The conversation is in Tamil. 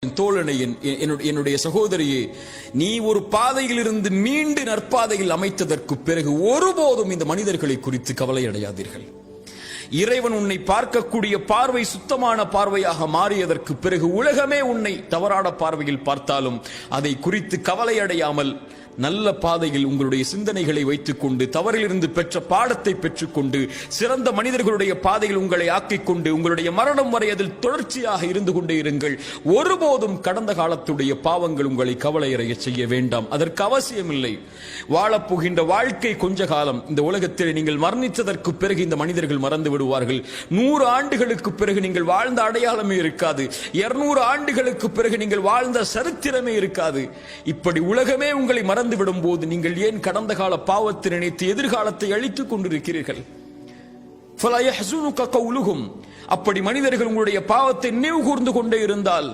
தோழனை, என்னுடைய சகோதரியே, நீ ஒரு பாதையில் இருந்து மீண்டு நற்பாதையில் அமைத்ததற்கு பிறகு ஒருபோதும் இந்த மனிதர்களை குறித்து கவலை அடையாதீர்கள். இறைவன் உன்னை பார்க்கக்கூடிய பார்வை சுத்தமான பார்வையாக மாறியதற்கு பிறகு உலகமே உன்னை தவறான பார்வையில் பார்த்தாலும் அதை குறித்து கவலை அடையாமல் நல்ல பாதையில் உங்களுடைய சிந்தனைகளை வைத்துக் கொண்டு தவறிலிருந்து பெற்ற பாடத்தை பெற்றுக்கொண்டு சிறந்த மனிதர்களுடைய பாதையில் உங்களை ஆக்கிக் கொண்டு உங்களுடைய மரணம் வரை அதில் தொடர்ச்சியாக இருந்து கொண்டே இருங்கள். ஒருபோதும் கடந்த காலத்துடைய பாவங்கள் உங்களை கவலையடைய செய்ய வேண்டாம். அதற்கு அவசியமில்லை. வாழப்போகின்ற வாழ்க்கை கொஞ்ச காலம். இந்த உலகத்தில் நீங்கள் மரணித்ததற்கு பிறகு இந்த மனிதர்கள் மறந்து விடுவார்கள். 100 ஆண்டுகளுக்கு பிறகு நீங்கள் வாழ்ந்த அடையாளமே இருக்காது. 200 ஆண்டுகளுக்கு பிறகு நீங்கள் வாழ்ந்த சரித்திரமே இருக்காது. இப்படி உலகமே உங்களை மறந்து விடும் போது நீங்கள் ஏன் கடந்த கால பாவத்தை நினைத்து எதிர்காலத்தை அழித்துக் கொண்டிருக்கிறீர்கள்? அப்படி மனிதர்கள் உங்களுடைய பாவத்தை நினைவு கூர்ந்து கொண்டே இருந்தால்